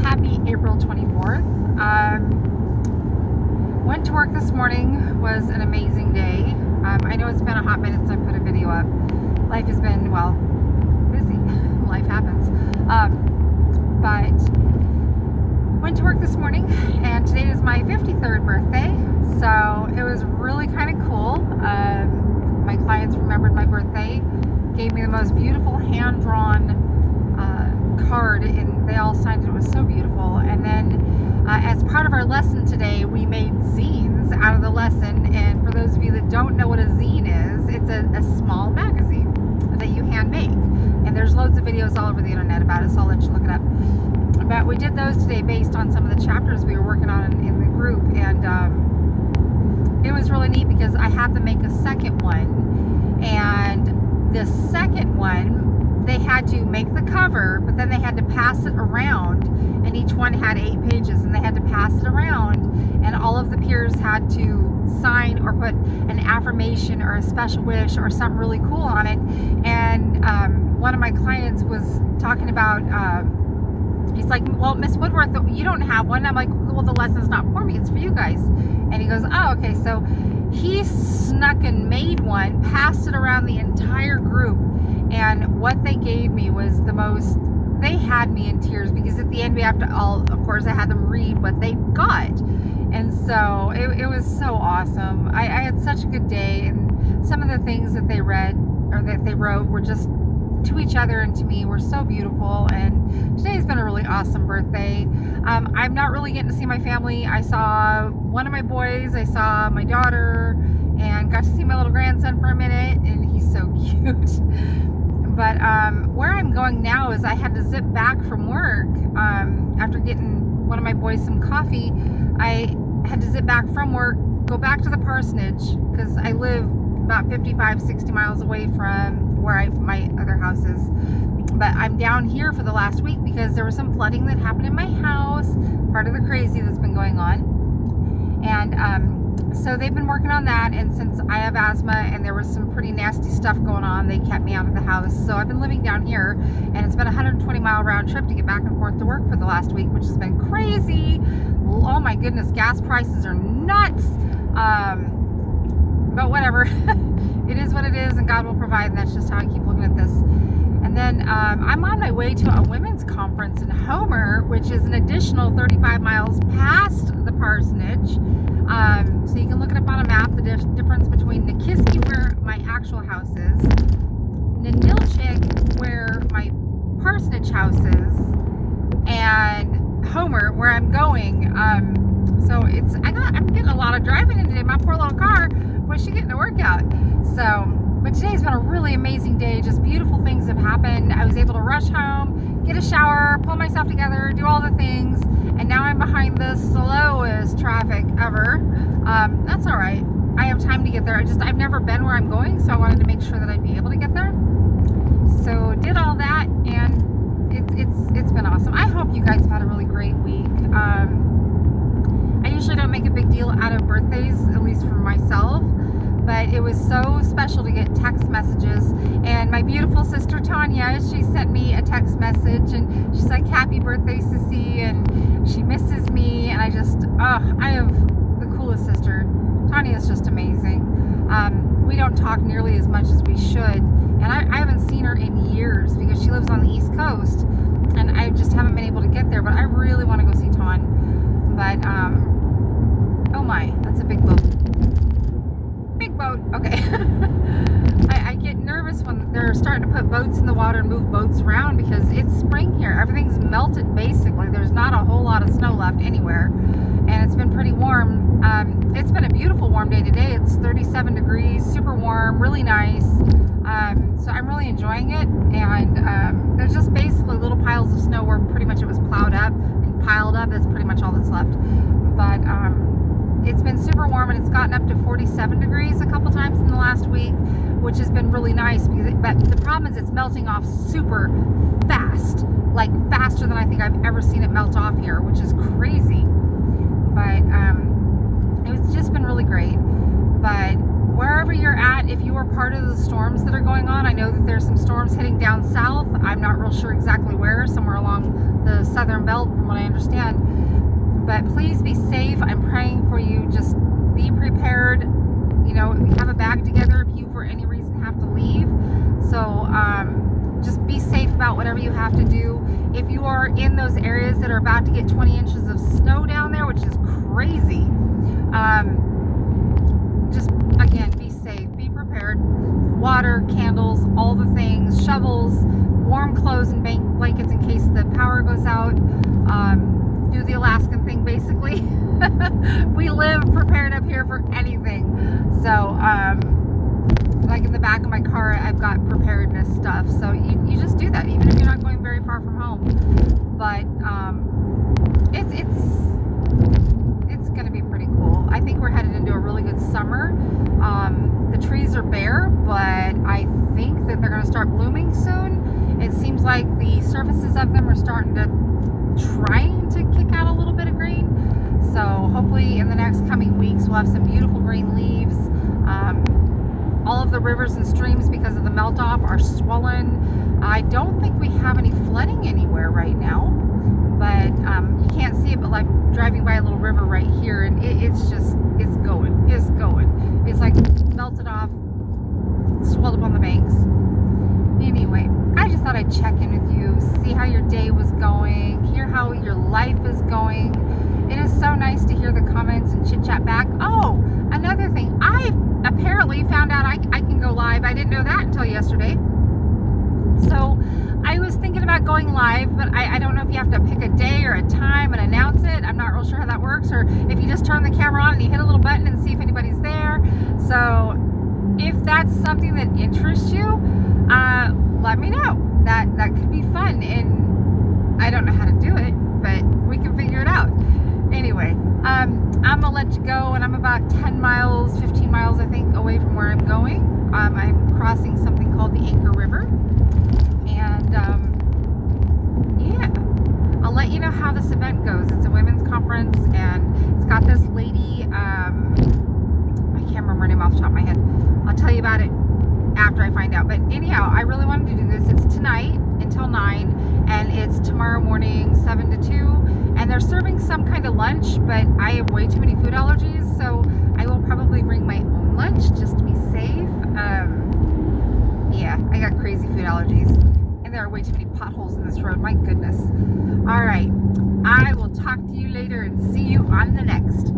happy April 24th. Went to work this morning, was an amazing day. I know it's been a hot minute since I put a video up. Life has been, well, busy. Life happens. But went to work this morning, and today is my 53rd birthday, so it was really kind of cool. My clients remembered my birthday, gave me the most beautiful hand-drawn card, and they all signed it. It was so beautiful. And then as part of our lesson today, we made zines out of the lesson. And for those of you that don't know what a zine is, it's a small magazine that you hand make, and there's loads of videos all over the internet about it, so I'll let you look it up. But we did those today based on some of the chapters we were working on in the group, and it was really neat because I had to make a second one, and the second one they had to make the cover, but then they had to pass it around, and each one had 8 pages, and they had to pass it around, and all of the peers had to sign or put an affirmation or a special wish or something really cool on it. And one of my clients was talking about he's like, well, Miss Woodworth, you don't have one. I'm like, well, the lesson's not for me, it's for you guys. And he goes, oh, okay. So he snuck and made one, passed it around the entire group, and what they gave me was the most, they had me in tears, because at the end we have to all, of course, I had them read what they got. And so it was so awesome. I had such a good day, and some of the things that they read or that they wrote were just to each other and to me were so beautiful. And today's been a really awesome birthday. I'm not really getting to see my family. I saw one of my boys, I saw my daughter, and got to see my little grandson for a minute, and he's so cute. But where I'm going now is I had to zip back from work after getting one of my boys some coffee. I had to zip back from work, go back to the parsonage, because I live about 55-60 miles away from where my other house is. But I'm down here for the last week because there was some flooding that happened in my house, part of the crazy that's been going on. And so they've been working on that, and since I have asthma and there was some pretty nasty stuff going on, they kept me out of the house. So I've been living down here, and it's been a 120-mile round trip to get back and forth to work for the last week, which has been crazy. Oh my goodness, gas prices are nuts. But whatever. It is what it is, and God will provide, and that's just how I keep looking at this. And then I'm on my way to a women's conference in Homer, which is an additional 35 miles past the parsonage. So you can look it up on a map, the difference between Nikiski, where my actual house is, Ninilchik, where my parsonage house is, and Homer, where I'm going. So I'm getting a lot of driving in today. My poor little car, was she getting a workout? So, but today's been a really amazing day. Just beautiful things have happened. I was able to rush home, get a shower, pull myself together, do all the things, and now I'm behind the slowest traffic ever. That's all right. I have time to get there. I've never been where I'm going, so I wanted to make sure that I'd be able to get there. So did all that, and it's been awesome. I hope you guys have had a really great week. I usually don't make a big deal out of birthdays, at least for myself, but it was so special to get text messages. And my beautiful sister Tanya, she sent me a text message, and she's like, happy birthday, Sissy, and she misses me, and I have the coolest sister. Tanya is just amazing. We don't talk nearly as much as we should, and I haven't seen her in years because she lives on the East Coast, and I just haven't been able to get there, but I really want to go see Ton. But oh my, that's a big boat. Big boat. Okay. I get nervous when they're starting to put boats in the water and move boats around, because it's spring here. Everything's melted basically. There's not a whole lot of snow left anywhere, and it's been pretty warm. It's been a beautiful warm day today. It's 37 degrees, super warm, really nice. So I'm really enjoying it, and there's just basically little piles of snow where pretty much it was plowed up and piled up. That's pretty much all that's left. But it's been super warm, and it's gotten up to 47 degrees a couple times in the last week, which has been really nice. But the problem is it's melting off super fast, like faster than I think I've ever seen it melt off here, which is crazy. But it's just been really great. But wherever you're at, if you are part of the storms that are going on, I know that there's some storms heading down south. I'm not real sure exactly where, somewhere along the southern belt from what I understand. understand. But please be safe. I'm praying for you. Just be prepared. You know, have a bag together if you for any reason have to leave. So just be safe about whatever you have to do. If you are in those areas that are about to get 20 inches of snow down there, which is crazy, just again, be safe, be prepared. Water, candles, all the things, shovels, warm clothes and blankets in case the power goes out. Do the Alaskan thing, basically. We live prepared up here for anything. So, like in the back of my car, I've got preparedness stuff. So you just do that, even if you're not going very far from home. But it's going to be pretty cool. I think we're headed into a really good summer. The trees are bare, but I think that they're going to start blooming soon. It seems like the surfaces of them are starting to trying to kick out a little bit of green. So hopefully in the next coming weeks we'll have some beautiful green leaves. All of the rivers and streams, because of the melt off, are swollen. I don't think we have any flooding anywhere right now, but you can't see it, but like driving by a little river right here, and it's going. It's like melted off, swelled up on the banks. Anyway, I just thought I'd check in with you, see how your day was going, hear how your life is going. It is so nice to hear the comments and chit chat back. Oh, another thing, I apparently found out I can go live. I didn't know that until yesterday. So I was thinking about going live, but I don't know if you have to pick a day or a time and announce it. I'm not real sure how that works, or if you just turn the camera on and you hit a little button and see if anybody's there. So if that's something that interests you, let me know. That could be fun, and I don't know how to do it, but we can figure it out. Anyway, I'm gonna let you go, and I'm about 10 miles, 15 miles, I think, away from where I'm going. I'm crossing something called the Anchor River, and yeah, I'll let you know how this event goes. It's a women's conference, and it's got this lady, I can't remember her name off the top of my head. I'll tell you about it after I find out. But anyhow, I really wanted to do this. It's tonight until 9, and it's tomorrow morning 7 to 2, and they're serving some kind of lunch, but I have way too many food allergies, so I will probably bring my own lunch just to be safe. Yeah, I got crazy food allergies, and there are way too many potholes in this road. My goodness. All right, I will talk to you later and see you on the next.